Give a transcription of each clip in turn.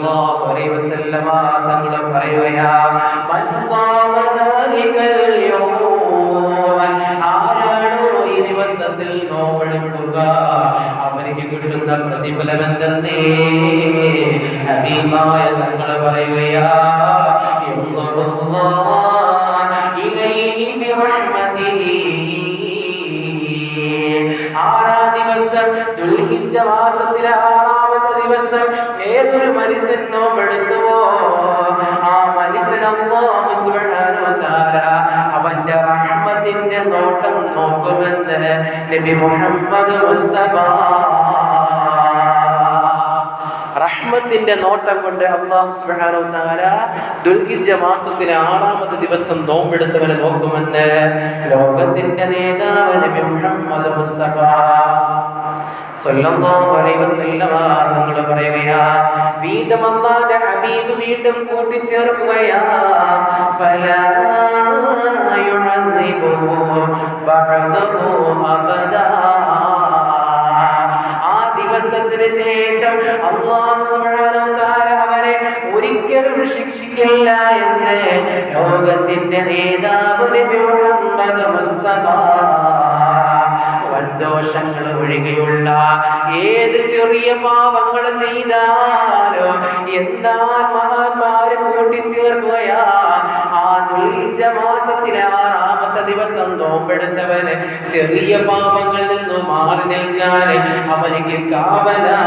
സല്ലല്ലാഹു അലൈഹി വസല്ലമ തങ്ങൾ പറയുകയാ മൻ സാമ ദാലികൽ യൗമ ആരാണോ ഈ ദിവസത്തിൽ നോമ്പെടുക്കുക അവർക്ക് കിട്ടുന്ന പ്രതിഫലം എന്തെന്നേ ഹബീബായ തങ്ങൾ പറയുകയാ ആറാം ദിവസം ദുൽഹിജ്ജ മാസത്തിലെ ആറാമത്തെ ദിവസം ഏതൊരു മനുഷ്യൻ നോമ്പെടുത്തുവോ ആ മനുഷ്യൻ അല്ലാഹു സുബ്ഹാനഹു വ തആല അവന്റെ റഹ്മത്തിന്റെ നോട്ടം നോക്കുമെന്ന് നബി മുഹമ്മദ് മുസ്തഫ. റഹ്മത്തിന്റെ നോട്ടം കൊണ്ട് അല്ലാഹു സുബ്ഹാനഹു വ തആല ദുൽഹിജ്ജ മാസത്തിലെ ആറാമത്തെ ദിവസം നോമ്പെടുത്തവനെ നോക്കുമെന്ന് ലോകത്തിന്റെ നേതാവ് നബി മുഹമ്മദ് മുസ്തഫ സല്ലല്ലാഹു അലൈഹി വസല്ലമ തങ്ങൾ പറയുകയാ വീണ്ടും അല്ലാഹുവിന്റെ ഹബീബ് വീണ്ടും കൂട്ടിച്ചേർക്കുകയാ ഫലാ യുഅദ്ദിബുഹു ബഅദഹു അബദാ. ആ ദിവസത്തിന് ശേഷം അല്ലാഹു സുബ്ഹാനഹു വ തആല അവരെ ഒരിക്കലും ശിക്ഷിക്കില്ല എന്ന് ലോകത്തിന്റെ നേതാവ് നബി മുഹമ്മദ് മുസ്തഫ. ദോഷങ്ങൾ ഒഴികെയുള്ള ഏത് ചെറിയ പാപങ്ങൾ ചെയ്താലോ എന്നാൽ മഹാന്മാരെ കൂട്ടിച്ചേർക്കുകയാ ആ ദുൽഹിജ്ജ മാസത്തിലെ ആറാമത്തെ ദിവസം നോമ്പെടുത്തവന് ചെറിയ പാപങ്ങളിൽ നിന്നും മാറി നിൽക്കാൻ അവനിക്ക് കാവലാ.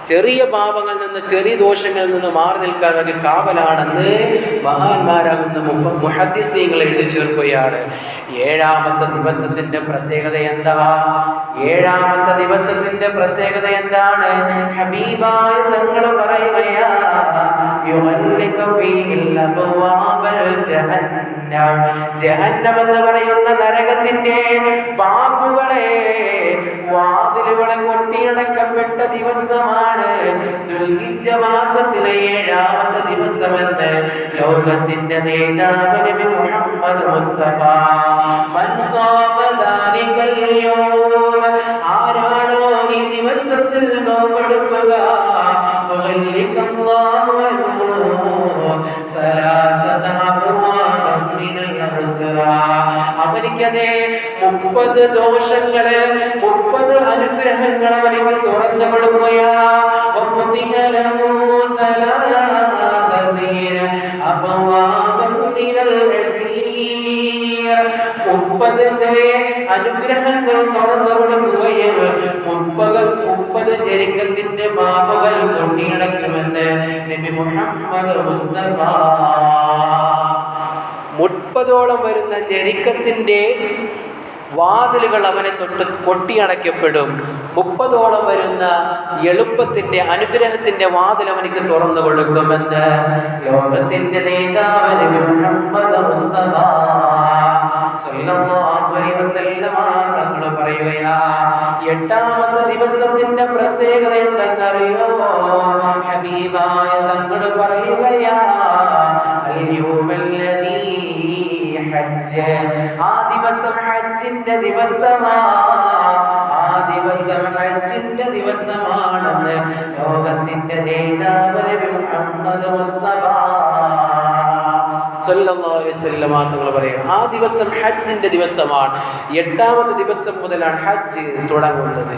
ചെറിയ പാപങ്ങളിൽ നിന്ന് ചെറിയ ദോഷങ്ങളിൽ നിന്ന് മാറി നിൽക്കാൻ വേണ്ടി കാവലാണെന്ന് മഹാന്മാരാകുന്ന മുഹദ്ദിസീങ്ങൾ എഴുതി ചേർക്കുകയാണ്. ഏഴാമത്തെ ദിവസത്തിന്റെ പ്രത്യേകത എന്താ? ഏഴാമത്തെ ദിവസത്തിന്റെ പ്രത്യേകത എന്താണ്? ഹബീബായ തങ്ങൾ പറയുകയാ ജഹന്നം എന്ന് പറയുന്ന നരകത്തിന്റെ ബാബുകളെ വാതിലുകളെ കൊട്ടിയടക്കപ്പെട്ട ദിവസമാണ് ദുൽഹിജ്ജ മാസത്തിലെ ഏഴാമത്തെ ദിവസമെന്ന് ലോകത്തിന്റെ നേതാവ് നബി മുഹമ്മദ് മുസ്തഫ. മൻ സാമ ദാലികൽ യൗമ ആരാണോ ഈ ദിവസത്തിൽ നോമ്പെടുക്കുക വഗല്ലികല്ലാഹു സലാസത അബ്വാബൻ മിനൽ ഉസ്റാ അവനിക്കതേ 30 ദോഷങ്ങള് 30 അനുഗ്രഹങ്ങൾ അവനിക്ക് തുറന്നു കൊടുക്കുകയാ. വഫതിഹ ലഹു സലാസതീന അബ്വാബൻ മിനൽ ഉസ്രീർ 30 അനുഗ്രഹങ്ങൾ തുറന്നു കൊടുക്കുകയും 30 ജരിക്കത്തിന്റെ ബാബുകൾ കൊട്ടിയടക്കുമെന്ന് നബി മുഹമ്മദ് മുസ്തഫ. 30ഓളം വരുന്ന ജരിക്കത്തിന്റെ വാതിലുകൾ അവനെ തൊട്ട് കൊട്ടിയടക്കപ്പെടും. 30ഓളം വരുന്ന എളുപ്പത്തിന്റെ അനുഗ്രഹത്തിന്റെ വാതിൽ അവനിക്ക് തുറന്നു കൊടുക്കുമെന്ന് ലോകത്തിന്റെ നേതാവ് നബി മുഹമ്മദ് മുസ്തഫ സല്ലല്ലാഹു അലൈഹി വസല്ലമ തങ്ങൾ പറയുകയാ. എട്ടാമത്തെ ദിവസത്തിന്റെ പ്രത്യേകത എന്തെന്നറിയോ? ഹബീബായ തങ്ങൾ പറയുകയാ അൽയൗമല്ലദീ ഹജ്ജ് ആ ദിവസം ഹജ്ജിന്റെ ദിവസമാ. ആ ദിവസം ഹജ്ജിന്റെ ദിവസമാണെന്ന് ലോകത്തിന്റെ നേതാവ് നബി മുഹമ്മദ് മുസ്തഫ സല്ലല്ലാഹു അലൈഹി വസല്ലം തങ്ങൾ പറയുന്നു ആ ദിവസം ഹജ്ജിന്റെ ദിവസമാണ്. 8ാമത്തെ ദിവസം മുതലാണ് ഹജ്ജ് തുടങ്ങുന്നത്.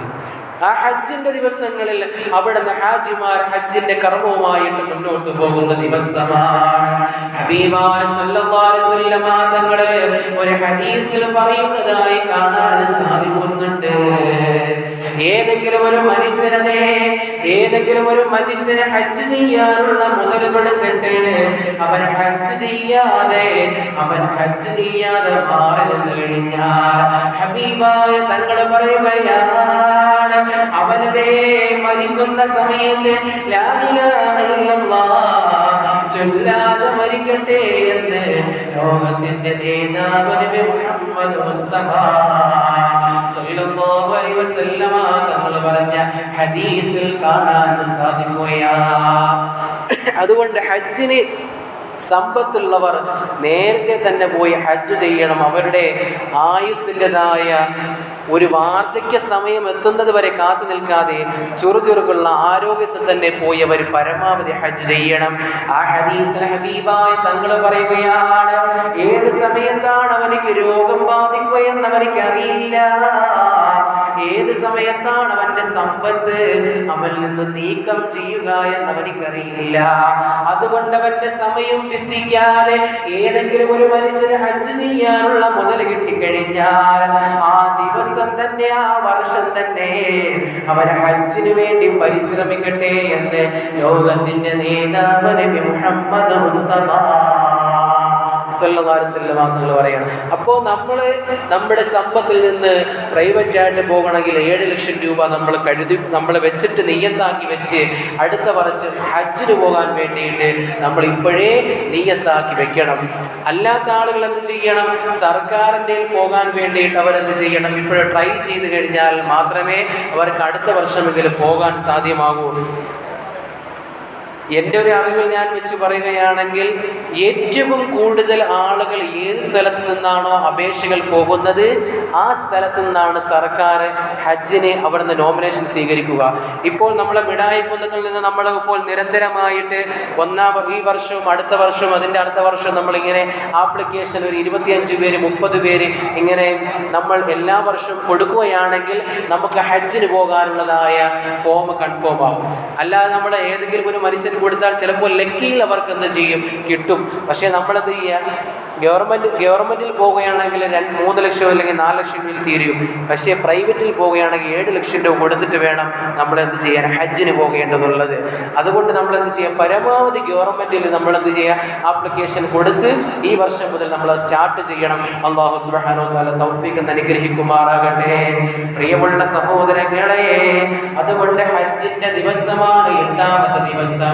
ആ ഹജ്ജിന്റെ ദിവസങ്ങളിൽ അവിടുന്ന് ഹാജിമാർ ഹജ്ജിന്റെ കർമ്മവുമായിട്ട് മുന്നോട്ട് പോകുന്ന ദിവസമാണ്. ഹബീബായ സല്ലല്ലാഹു അലൈഹി വസല്ലം തങ്ങളെ ഒരു ഹദീസിൽ പറയുന്നതായി കാണാൻ സാധിക്കുന്നുണ്ട്. ഏതെങ്കിലും ഒരു മനുഷ്യനെ ഹജ്ജ് ചെയ്യാനുള്ള മുതൽ കൊടുത്തിട്ട് അവൻ ഹജ്ജ് ചെയ്യാതെ മാറി നിന്ന് കഴിഞ്ഞാൽ ഹബീബായ തങ്ങൾ പറയുകയാണ് അവനതേ മരിക്കുന്ന സമയത്ത് ലാ ഇലാഹ ഇല്ലല്ലാഹ് ചൊല്ലാതെ മരിക്കട്ടെ എന്ന് ലോകത്തിന്റെ നേതാവ് നബി മുഹമ്മദ് മുസ്തഫ സല്ലല്ലാഹു അലൈഹി വസല്ലമ തങ്ങൾ പറഞ്ഞ ഹദീസിൽ കാണാൻ സാധിക്കുകയാണ്. അതുകൊണ്ട് ഹജ്ജിന് സമ്പത്തുള്ളവർ നേരത്തെ തന്നെ പോയി ഹജ്ജ് ചെയ്യണം. അവരുടെ ആയുസ്സിൻ്റെതായ ഒരു വാർദ്ധക്യ സമയം എത്തുന്നത് വരെ കാത്തു നിൽക്കാതെ ചുറുചുറുക്കുള്ള ആരോഗ്യത്തിൽ തന്നെ പോയി അവർ പരമാവധി ഹജ്ജ് ചെയ്യണം. ആ ഹദീസിൽ ഹബീബായ തങ്ങൾ പറയുകയാണ്, ഏത് സമയത്താണ് അവനിക്ക് രോഗം ബാധിക്കുകയെന്ന് അവനിക്ക് അറിയില്ല, ഏത് സമയത്താണ് അവന്റെ സമ്പത്ത് അവനിൽ നിന്ന് നീക്കം ചെയ്യുക എന്ന് അവനിക്കറിയില്ല. അതുകൊണ്ട് അവന്റെ സമയം ഭിന്നിക്കാതെ ഏതെങ്കിലും ഒരു മനുഷ്യന് ഹജ്ജ് ചെയ്യാനുള്ള മുതൽ കിട്ടിക്കഴിഞ്ഞാൽ ആ ദിവസം തന്നെ, ആ വർഷം തന്നെ അവൻ ഹജ്ജിന് വേണ്ടി പരിശ്രമിക്കട്ടെ എന്ന് ലോകത്തിന്റെ നേതാവ് നബി മുഹമ്മദ് മുസ്തഫ സല്ലല്ലാഹു അലൈഹി വസല്ലം പറയണം. അപ്പോൾ നമ്മൾ നമ്മുടെ സമ്പത്തിൽ നിന്ന് പ്രൈവറ്റായിട്ട് പോകണമെങ്കിൽ 7 ലക്ഷം രൂപ നമ്മൾ വെച്ചിട്ട് നിയ്യത്താക്കി വെച്ച് അടുത്ത വർഷം ഹജ്ജിന് പോകാൻ വേണ്ടിയിട്ട് നമ്മൾ ഇപ്പോഴേ നിയ്യത്താക്കി വെക്കണം. അല്ലാത്ത ആളുകൾ എന്ത് ചെയ്യണം? സർക്കാരിൻ്റെ പോകാൻ വേണ്ടിയിട്ട് അവരെന്ത് ചെയ്യണം? ഇപ്പോഴേ ട്രൈ ചെയ്ത് കഴിഞ്ഞാൽ മാത്രമേ അവർക്ക് അടുത്ത വർഷമെങ്കിലും പോകാൻ സാധ്യമാകൂ. എൻ്റെ ഒരു അറിവിൽ ഞാൻ വെച്ച് പറയുകയാണെങ്കിൽ ഏറ്റവും കൂടുതൽ ആളുകൾ ഏത് സ്ഥലത്ത് നിന്നാണോ അപേക്ഷകൾ പോകുന്നത് ആ സ്ഥലത്തു നിന്നാണ് സർക്കാർ ഹജ്ജിന് അവിടുന്ന് നോമിനേഷൻ സ്വീകരിക്കുക. ഇപ്പോൾ നമ്മളെ മിഠായിക്കുന്നതിൽ നിന്ന് നമ്മൾ ഇപ്പോൾ നിരന്തരമായിട്ട് ഈ വർഷവും അടുത്ത വർഷവും അതിൻ്റെ അടുത്ത വർഷവും നമ്മളിങ്ങനെ ആപ്ലിക്കേഷൻ ഒരു 25 പേര് 30 പേര് ഇങ്ങനെ നമ്മൾ എല്ലാ വർഷവും കൊടുക്കുകയാണെങ്കിൽ നമുക്ക് ഹജ്ജിന് പോകാനുള്ളതായ ഫോം കൺഫേം ആകും. അല്ലാതെ നമ്മൾ ഏതെങ്കിലും ഒരു മനുഷ്യൻ കൊടുത്താൽ ചിലപ്പോൾ ലക്കിയിൽ അവർക്ക് എന്ത് ചെയ്യും? കിട്ടും. പക്ഷേ നമ്മളെന്ത് ചെയ്യുക? ഗവൺമെൻറ്റിൽ പോവുകയാണെങ്കിൽ 3 ലക്ഷം അല്ലെങ്കിൽ 4 ലക്ഷം രൂപയിൽ തീരും. പക്ഷേ പ്രൈവറ്റിൽ പോവുകയാണെങ്കിൽ 7 ലക്ഷം രൂപ കൊടുത്തിട്ട് വേണം നമ്മളെന്ത് ചെയ്യാൻ? ഹജ്ജിന് പോകേണ്ടതുള്ളത്. അതുകൊണ്ട് നമ്മളെന്ത് ചെയ്യുക? പരമാവധി ഗവൺമെൻറ്റിൽ നമ്മളെന്ത് ചെയ്യുക? ആപ്ലിക്കേഷൻ കൊടുത്ത് ഈ വർഷം മുതൽ നമ്മൾ സ്റ്റാർട്ട് ചെയ്യണം. അല്ലാഹു സുബ്ഹാനഹു വ തആല തൗഫീഖ് അനുഗ്രഹിക്കുമാറാകട്ടെ. പ്രിയമുള്ള സഹോദരങ്ങളെ, അതുകൊണ്ട് ഹജ്ജിന്റെ ദിവസമാണ് 8ാമത്തെ ദിവസം.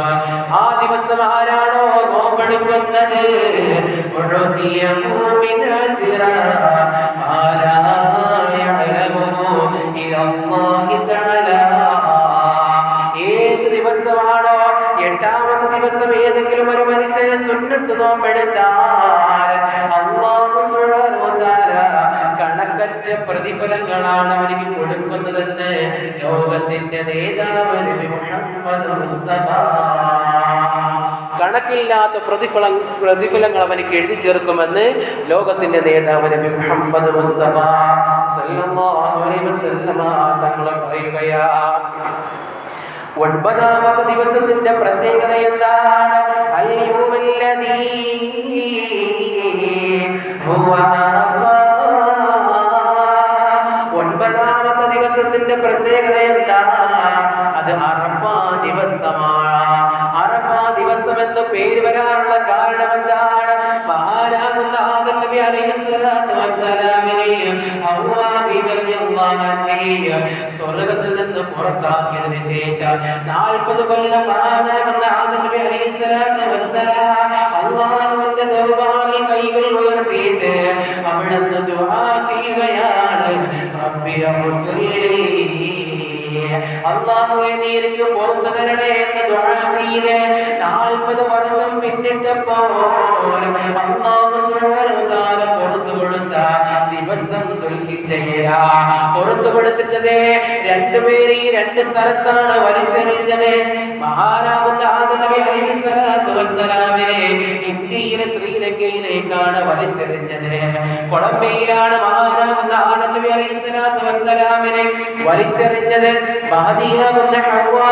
ആ ദിവസം ആരാണോ നോമ്പെടുക്കുന്നത് ഏത് ദിവസമാണോ 8ാമത്തെ ദിവസം ഏതെങ്കിലും ഒരു മനുഷ്യന് സുന്നത്ത് നോമ്പെടുത്താൽ അല്ലാഹു സുബ്ഹാനഹു വ തആല കണക്കറ്റ പ്രതിഫലങ്ങളാണ് അവർക്ക് കൊടുക്കുന്നതെന്ന് ലോകത്തിന്റെ നേതാവ് നബി മുഹമ്മദ് മുസ്തഫ. കണക്കില്ലാത്ത പ്രതിഫലങ്ങൾ അവനിക്ക് എഴുതി ചേർക്കുമെന്ന് ലോകത്തിന്റെ നേതാവ് നബി മുഹമ്മദ് മുസ്തഫ സല്ലല്ലാഹു അലൈഹി വസല്ലം തങ്ങൾ പറയുകയാണ്. 9ാമത്തെ ദിവസത്തിന്റെ പ്രത്യേകത എന്താണ്? അൽ-യൗമല്ലദീ ഹുവ അറഫ. 9ാമത്തെ ദിവസത്തിന്റെ പ്രത്യേകത എന്താണ്? അത് അറഫ ദിവസമാണ്. അറഫ ദിവസം എന്ന് പേര് വരാനുള്ള കാരണം എന്താണ്? മഹാനാകുന്ന ആദം നബി അലൈഹിസ്സലാത്തു വസ്സലാമിനെ ഹവ്വാ ബീവി റളിയല്ലാഹു അൻഹ സ്വർഗ്ഗത്തിൽ നിന്ന് പുറത്താക്കിയതിനു ശേഷം 40 കൊല്ലം മഹാനാകുന്ന ആദം നബി അലൈഹിസ്സലാത്തു വസ്സലാം അല്ലാഹുവിന്റെ ദർബാറിൽ കൈകൾ ഉയർത്തിയിട്ട് അവിടുന്ന് ദുആ ചെയ്യുകയാണ്. റബ്ബി അഗ്ഫിർലി, അല്ലാഹുവേ നീ എനിക്ക് പുറത്തു തരണേ എന്ന് ദുആ ചെയ്ത് 40 വർഷം പിന്നിട്ടപ്പോൾ അല്ലാഹു സുബ്ഹാനഹു വ തആല പുറത്തു കൊടുത്ത ദിവസം ദുൽഹിജ്ജയിലാ. പുറത്തു കൊടുത്തിട്ടത് 2 പേര് ഈ 2 സ്ഥലത്താണ് വലിച്ചെറിഞ്ഞത്. മഹാനാകുന്ന ആദം നബി അലൈഹിസ്സലാത്തു വസ്സലാമിനെ ഇന്ത്യയിലെ ശ്രീലങ്കയിലേക്കാണ് വലിച്ചെറിഞ്ഞത്. കൊളംബിയയിലാണ് മഹാനാകുന്ന ആദം നബി അലൈഹിസ്സലാത്തു വസ്സലാമിനെ വലിച്ചെറിഞ്ഞത്. മഹദിയാകുന്ന ഹവ്വാ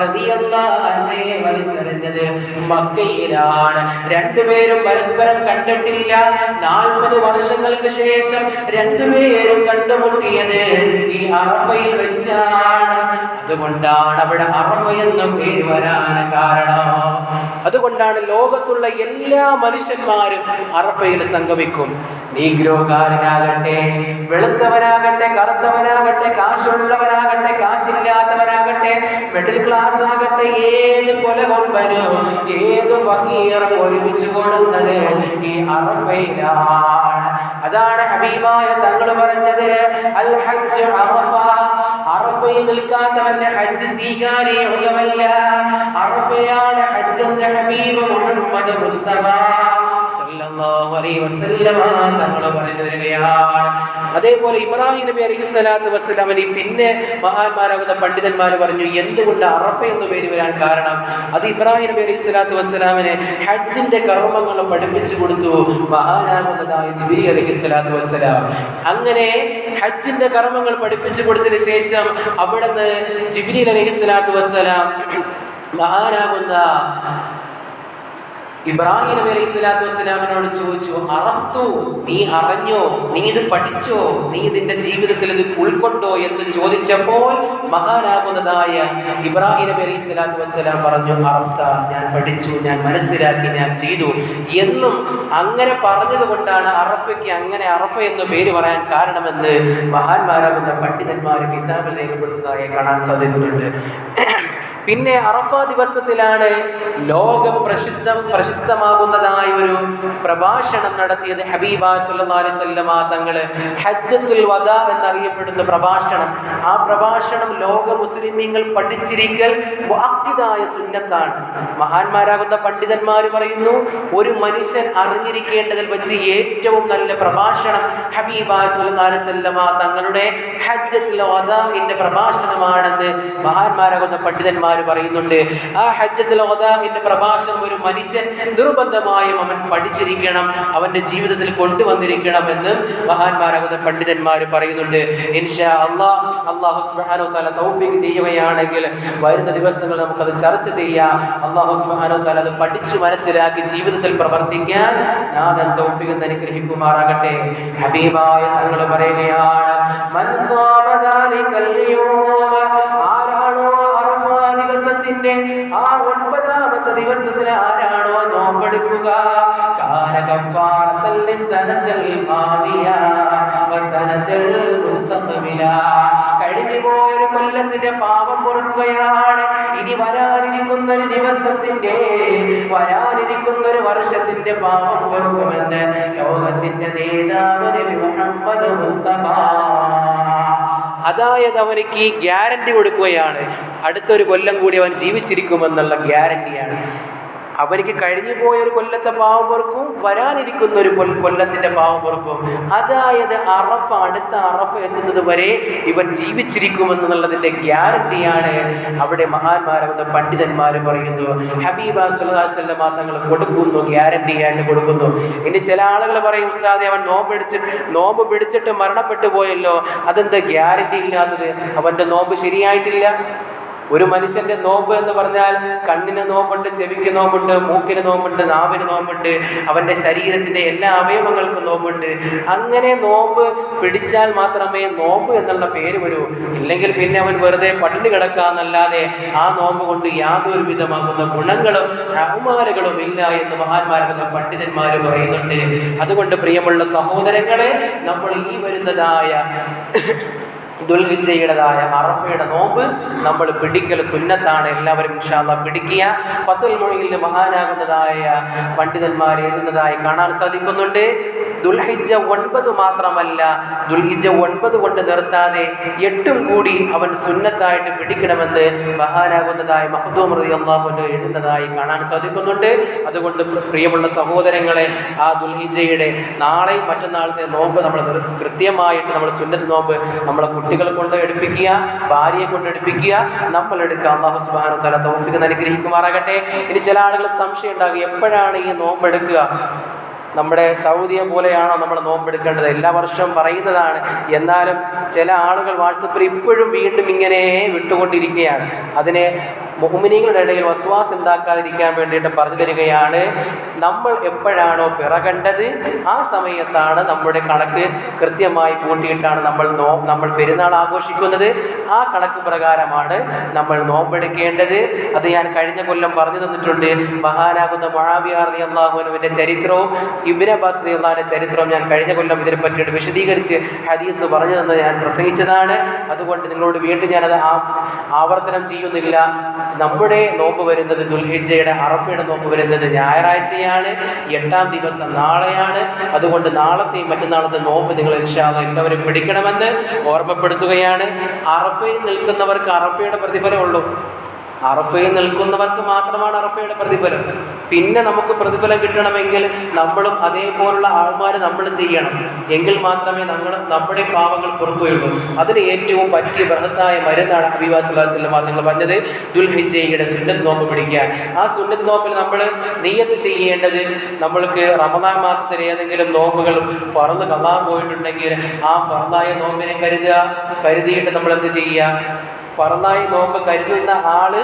റളിയല്ലാഹു അൻഹയെ വലിച്ചെറിഞ്ഞത് മക്കയിലാണ്. 2 പേരും പരസ്പരം കണ്ടിട്ടില്ല. 40 വർഷങ്ങൾക്ക് ശേഷം 2 പേരും കണ്ടുമുട്ടിയത് ഈ അറഫയിൽ വെച്ചാണ്. അതുകൊണ്ടാണ് അവിടെ അറഫ എന്ന പേര് വരാൻ കാരണം. അതുകൊണ്ടാണ് ലോകത്തുള്ള എല്ലാ മനുഷ്യന്മാരും അറഫയിൽ സംഗമിക്കും. നീഗ്രോക്കാരനാകട്ടെ, വെളുത്തവനാകട്ടെ, കറുത്തവനാകട്ടെ, കാശുള്ളവനാകട്ടെ, കാശില്ലാത്തവനാകട്ടെ, മിഡിൽ ക്ലാസ് ആകട്ടെ, ഏത് കൊലകൊമ്പനോ ഏത് ഫക്കീറും ഒരുമിച്ച് കൊടുക്കുന്നത് ഈ അറഫയിലാണ്. അതാണ് ഹബീബായ തങ്ങൾ പറഞ്ഞത്, അൽ ഹജ്ജ് അറഫ. അറഫയിൽ നിൽക്കാത്തവന്റെ ഹജ്ജ് സ്വീകാര്യോഗ്യമല്ല. അറഫയാണ് ഹജ്ജിന്റെ ഹബീബ് മുഹമ്മദ് മുസ്തഫ സല്ലല്ലാഹു അലൈഹി വസല്ലമ തങ്ങൾ പറഞ്ഞു വരികയാണ്. അതേപോലെ ഇബ്രാഹിം നബി അലൈഹിസ്സലാത്തു വസ്സലാമിന് പിന്നെ മഹാന്മാരാകുന്ന പണ്ഡിതന്മാർ പറഞ്ഞു എന്തുകൊണ്ട് അറഫ എന്ന് പേര് വരാൻ കാരണം അത് ഇബ്രാഹിം നബി അലൈഹിസ്സലാത്തു വസ്സലാമിന് ഹജ്ജിന്റെ കർമ്മങ്ങൾ പഠിപ്പിച്ചു കൊടുത്തു മഹാനാകുന്നതായ ജിബ്രീൽ അലൈഹിസ്സലാത്തു വസ്സലാം. അങ്ങനെ ഹജ്ജിന്റെ കർമ്മങ്ങൾ പഠിപ്പിച്ചു കൊടുത്തതിന് ശേഷം അവിടുന്ന് ജിബ്രീൽ അലൈഹിസ്സലാത്തു വസ്സലാം മഹാനാകുന്ന ഇബ്രാഹിം നബി അലൈഹി സ്വലാത്തു വസ്സലാമിനോട് ചോദിച്ചു, അറഫ്തു, നീ അറിഞ്ഞോ, നീ ഇത് പഠിച്ചോ, നീ ഇതിന്റെ ജീവിതത്തിൽ ഇത് ഉൾക്കൊണ്ടോ എന്ന് ചോദിച്ചപ്പോൾ മഹാനാകുന്നതായ ഇബ്രാഹിം നബി അലൈഹി സ്വലാത്തു വസ്സലാം പറഞ്ഞു, അറഫ്ത, ഞാൻ പഠിച്ചു, ഞാൻ മനസ്സിലാക്കി, ഞാൻ ചെയ്തു എന്നും അങ്ങനെ പറഞ്ഞത് കൊണ്ടാണ് അറഫയ്ക്ക് അങ്ങനെ അറഫ എന്ന് പേര് പറയാൻ കാരണമെന്ന് മഹാന്മാരാകുന്ന പണ്ഡിതന്മാർ കിതാബിൽ രേഖപ്പെടുത്തുന്നതായി കാണാൻ സാധിക്കുന്നുണ്ട്. പിന്നെ അറഫ ദിവസത്തിലാണ് ലോക പ്രശസ്തമാകുന്നതായ ഒരു പ്രഭാഷണം നടത്തിയത് ഹബീബ സല്ലല്ലാഹു അലൈഹി വസല്ലമ തങ്ങൾ. ഹജ്ജത്തുൽ വദാ എന്നറിയപ്പെടുന്ന പ്രഭാഷണം. ആ പ്രഭാഷണം ലോക മുസ്ലിമീങ്ങൾ പഠിച്ചിരിക്കൽ മുഅക്കിദായ സുന്നത്താണ്. മഹാന്മാരാകുന്ന പണ്ഡിതന്മാർ പറയുന്നു, ഒരു മനുഷ്യൻ അറിഞ്ഞിരിക്കേണ്ടതിൽ വെച്ച് ഏറ്റവും നല്ല പ്രഭാഷണം ഹബീബ സല്ലല്ലാഹു അലൈഹി വസല്ലമ തങ്ങളുടെ ഹജ്ജത്തുൽ വദാഇന്റെ പ്രഭാഷണമാണെന്ന് മഹാന്മാരാകുന്ന പണ്ഡിതന്മാർ പറയുന്നുണ്ട്. ആ ഹജ്ജത്തുൽ വദാഇന്റെ പ്രഭാഷണം ഒരു മനുഷ്യൻ നിർബന്ധമായും അവൻ പഠിച്ചിരിക്കണം, അവന്റെ ജീവിതത്തിൽ കൊണ്ടുവന്നിരിക്കണം എന്ന് മഹാന്മാരാകുന്ന പണ്ഡിതന്മാർ പറയുന്നുണ്ട്. ഇൻഷാ അല്ലാഹ് അല്ലാഹു സുബ്ഹാനഹു വ തആല തൗഫീഖ് ചെയ്യുകയാണെങ്കിൽ വരുന്ന ദിവസങ്ങൾ നമുക്കത് ചർച്ച ചെയ്യാം. അല്ലാഹു സുബ്ഹാനഹു വ തആല അത് പഠിച്ചു മനസ്സിലാക്കി ജീവിതത്തിൽ പ്രവർത്തിക്കാൻ നാഥൻ തൗഫീഖ് അനുഗ്രഹിക്കുമാറാകട്ടെ. ഹബീബായ തങ്ങൾ പറയുകയാണ്, മൻ സാമ ദാലികൽ യൗമ, ആരാണോ ദിവസത്തിന്റെ ആ 9ാമത്തെ ദിവസത്തിൽ ആരാണോ നോമ്പെടുക്കുക, കാന കഫാറത്തൽ ലിസനത്തിൽ മാദിയ വസനത്തിൽ മുസ്തഖബില, കഴിഞ്ഞു പോയൊരു കൊല്ലത്തിന്റെ പാപം പൊറുക്കുകയാണ്. ഇനി വരാനിരിക്കുന്ന ഒരു ദിവസത്തിന്റെ വരാനിരിക്കുന്ന ഒരു വർഷത്തിന്റെ പാപം പൊറുക്കുമെന്ന് ലോകത്തിന്റെ നേതാവ് നബി മുഹമ്മദ് മുസ്തഫ. അതായത് അവനിക്ക് ഈ ഗ്യാരണ്ടി കൊടുക്കുകയാണ്, അടുത്തൊരു കൊല്ലം കൂടി അവൻ ജീവിച്ചിരിക്കുമെന്നുള്ള ഗ്യാരണ്ടിയാണ്. അവർക്ക് കഴിഞ്ഞു പോയൊരു കൊല്ലത്തെ പാവം പൊറുക്കും, വരാനിരിക്കുന്ന ഒരു കൊല്ലത്തിന്റെ പാവം പൊറുക്കും. അതായത് അറഫ, അടുത്ത അറഫ എത്തുന്നത് വരെ ഇവൻ ജീവിച്ചിരിക്കുമെന്നുള്ളതിന്റെ ഗ്യാരണ്ടിയാണ് അവിടെ മഹാന്മാരാകുന്ന പണ്ഡിതന്മാർ പറയുന്നു. ഹബീബ സല്ലല്ലാഹു അലൈഹി വസല്ലം തങ്ങൾ കൊടുക്കുന്നു, ഗ്യാരണ്ടിയായിട്ട് കൊടുക്കുന്നു. ഇനി ചില ആളുകൾ പറയും, ഉസ്താദേ, അവൻ നോമ്പ് പിടിച്ചിട്ട് മരണപ്പെട്ടു പോയല്ലോ, അതെന്താ ഗ്യാരണ്ടി ഇല്ലാത്തത്? അവന്റെ നോമ്പ് ശരിയായിട്ടില്ല. ഒരു മനുഷ്യന്റെ നോമ്പ് എന്ന് പറഞ്ഞാൽ കണ്ണിന് നോമ്പുണ്ട്, ചെവിക്ക് നോമ്പുണ്ട്, മൂക്കിന് നോമ്പുണ്ട്, നാവിന് നോമ്പുണ്ട്, അവന്റെ ശരീരത്തിന്റെ എല്ലാ അവയവങ്ങൾക്കും നോമ്പുണ്ട്. അങ്ങനെ നോമ്പ് പിടിച്ചാൽ മാത്രമേ നോമ്പ് എന്നുള്ള പേര് വരൂ. ഇല്ലെങ്കിൽ പിന്നെ അവൻ വെറുതെ പട്ടിണി കിടക്കാന്നല്ലാതെ ആ നോമ്പ് കൊണ്ട് യാതൊരു വിധമാകുന്ന ഗുണങ്ങളും ബഹുമാനങ്ങളും ഇല്ല എന്ന് മഹാന്മാരാകുന്ന പണ്ഡിതന്മാർ പറയുന്നുണ്ട്. അതുകൊണ്ട് പ്രിയമുള്ള സഹോദരങ്ങളെ, നമ്മൾ ഈ വരുന്നതായ ദുൽഹിജ്ജയുടേതായ അറഫയുടെ നോമ്പ് നമ്മൾ പിടിക്കൽ സുന്നത്താണ്. എല്ലാവരും ഇൻഷാ അല്ലാഹ് പിടിക്കുക. ഫത്തുൽ മുഈനിൽ മഹാനാകുന്നതായ പണ്ഡിതന്മാർ എഴുതുന്നതായി കാണാൻ സാധിക്കുന്നുണ്ട്. ദുൽഹിജ്ജ 9 മാത്രമല്ല, ദുൽഹിജ്ജ 9 കൊണ്ട് നിർത്താതെ 8 കൂടി അവൻ സുന്നത്തായിട്ട് പിടിക്കണമെന്ന് മഹാനാകുന്നതായ മഖ്ദൂം റളിയല്ലാഹു അൻഹു എഴുതുന്നതായി കാണാൻ സാധിക്കുന്നുണ്ട്. അതുകൊണ്ട് പ്രിയമുള്ള സഹോദരങ്ങളെ, ആ ദുൽഹിജ്ജയുടെ നാളെയും മറ്റന്നാളത്തെ നോമ്പ് നമ്മൾ കൃത്യമായിട്ട് നമ്മൾ സുന്നത്ത് നോമ്പ് നമ്മളെ കുട്ടികളെ കൊണ്ട് എടുപ്പിക്കുക, ഭാര്യയെ കൊണ്ട് എടുപ്പിക്കുക, നമ്മൾ എടുക്കുക. അല്ലാഹു സുബ്ഹാനഹു വ തആല തൗഫീഖ് അനുഗ്രഹിക്കുമാറാകട്ടെ. ഇനി ചില ആളുകൾ സംശയം ഉണ്ടാകും, എപ്പോഴാണ് ഈ നോമ്പ് എടുക്കുക? നമ്മുടെ സൗദിയെ പോലെയാണോ നമ്മൾ നോമ്പെടുക്കേണ്ടത്? എല്ലാ വർഷവും പറയുന്നതാണ്. എന്നാലും ചില ആളുകൾ വാട്സപ്പിൽ ഇപ്പോഴും വീണ്ടും ഇങ്ങനെ വിട്ടുകൊണ്ടിരിക്കുകയാണ്. അതിനെ മുഅ്മിനീങ്ങളുടെ ഇടയിൽ വസ്വാസ് ഉണ്ടാക്കാതിരിക്കാൻ വേണ്ടിയിട്ട് പറഞ്ഞു തരികയാണ്. നമ്മൾ എപ്പോഴാണോ പിറകേണ്ടത് ആ സമയത്താണ് നമ്മുടെ കണക്ക് കൃത്യമായി കൂട്ടിയിട്ടാണ് നമ്മൾ പെരുന്നാൾ ആഘോഷിക്കുന്നത്. ആ കണക്ക് പ്രകാരമാണ് നമ്മൾ നോമ്പെടുക്കേണ്ടത്. അത് ഞാൻ കഴിഞ്ഞ കൊല്ലം പറഞ്ഞു തന്നിട്ടുണ്ട്. മഹാനാകുന്ന മുആവിയ റളിയല്ലാഹു അൻഹുവിന്റെ ചരിത്രവും ഇബ്നു അബ്ബാസ് റളിയല്ലാഹുവിന്റെ ചരിത്രവും ഞാൻ കഴിഞ്ഞ കൊല്ലം ഇതിനെ പറ്റിയിട്ട് വിശദീകരിച്ച് ഹദീസ് പറഞ്ഞു തന്നത് ഞാൻ പ്രസംഗിച്ചതാണ്. അതുകൊണ്ട് നിങ്ങളോട് വീണ്ടും ഞാനത് ആവർത്തനം ചെയ്യുന്നില്ല. നമ്മുടെ നോമ്പ് വരുന്നത് ദുൽഹിജ്ജയുടെ അറഫയുടെ നോമ്പ് വരുന്നത് ഞായറാഴ്ചയാണ്, 8-ാം ദിവസം നാളെയാണ്. അതുകൊണ്ട് നാളത്തെയും മറ്റന്നാളത്തെ നോമ്പ് നിങ്ങൾ ഇൻഷാ അല്ലാഹ് എല്ലാവരും പിടിക്കണമെന്ന് ഓർമ്മപ്പെടുത്തുകയാണ്. അറഫയിൽ നിൽക്കുന്നവർക്ക് അറഫയുടെ പ്രതിഫലമുള്ളൂ. അറഫയിൽ നിൽക്കുന്നവർക്ക് മാത്രമാണ് അറഫയുടെ പ്രതിഫലം. പിന്നെ നമുക്ക് പ്രതിഫലം കിട്ടണമെങ്കിൽ നമ്മളും അതേപോലുള്ള ആൾമാർ നമ്മളും ചെയ്യണം. എങ്കിൽ മാത്രമേ നമ്മുടെ പാവങ്ങൾ പൊറുക്കുകയുള്ളൂ. അതിന് ഏറ്റവും പറ്റിയ ബൃഹത്തായ മരുന്നാണ് ഹബീബ് സ്വല്ലല്ലാഹു അലൈഹി വസല്ലം നിങ്ങൾ പറഞ്ഞത്, ദുൽഹിജ്ജയുടെ സുന്നത്ത് നോമ്പ് പിടിക്കാൻ. ആ സുന്നത്ത് നോമ്പിൽ നമ്മൾ നിയ്യത്ത് ചെയ്യേണ്ടത്, നമ്മൾക്ക് റമദാൻ മാസത്തിൽ ഏതെങ്കിലും നോമ്പുകൾ ഫർദ് ഖളാ പോയിട്ടുണ്ടെങ്കിൽ ആ ഫർദായ നോമ്പിനെ കരുതിയിട്ട് നമ്മൾ എന്ത് ചെയ്യുക? ഫർദായ നോമ്പ് കരുതുന്ന ആള്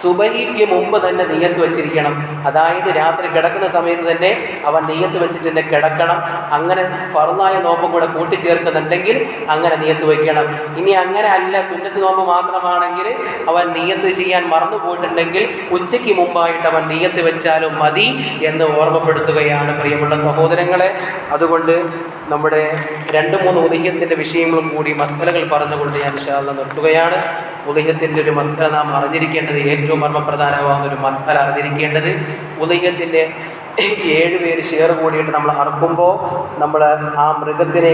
സുബഹിക്ക് മുമ്പ് തന്നെ നിയ്യത്ത് വെച്ചിരിക്കണം. അതായത് രാത്രി കിടക്കുന്ന സമയത്ത് തന്നെ അവൻ നിയ്യത്ത് വെച്ചിട്ട് തന്നെ കിടക്കണം. അങ്ങനെ ഫർദായ നോമ്പും കൂടെ കൂട്ടിച്ചേർക്കുന്നുണ്ടെങ്കിൽ അങ്ങനെ നിയ്യത്ത് വയ്ക്കണം. ഇനി അങ്ങനെ അല്ല, സുന്നത്ത് നോമ്പ് മാത്രമാണെങ്കിൽ അവൻ നിയ്യത്ത് ചെയ്യാൻ മറന്നു പോയിട്ടുണ്ടെങ്കിൽ ഉച്ചയ്ക്ക് മുമ്പായിട്ട് അവൻ നിയ്യത്ത് വെച്ചാലും മതി എന്ന് ഓർമ്മപ്പെടുത്തുകയാണ് പ്രിയമുള്ള സഹോദരങ്ങളെ. അതുകൊണ്ട് നമ്മുടെ 2-3 ഉദിഹ്യത്തിൻ്റെ വിഷയങ്ങളും കൂടി മസ്അലകൾ പറഞ്ഞുകൊണ്ട് ഞാൻ ഇൻഷാ അല്ലാഹ് നിർത്തുകയാണ്. ഉദിഹ്യത്തിൻ്റെ ഒരു മസ്അല നാം അറിഞ്ഞിരിക്കേണ്ടത്, ഏറ്റവും മർമ്മപ്രധാനമാകുന്ന ഒരു മസ്അല അറിഞ്ഞിരിക്കേണ്ടത്, ഉദിഹ്യത്തിൻ്റെ 7 പേര് ഷെയർ കൂടിയിട്ട് നമ്മൾ അറക്കുമ്പോൾ നമ്മൾ ആ മൃഗത്തിനെ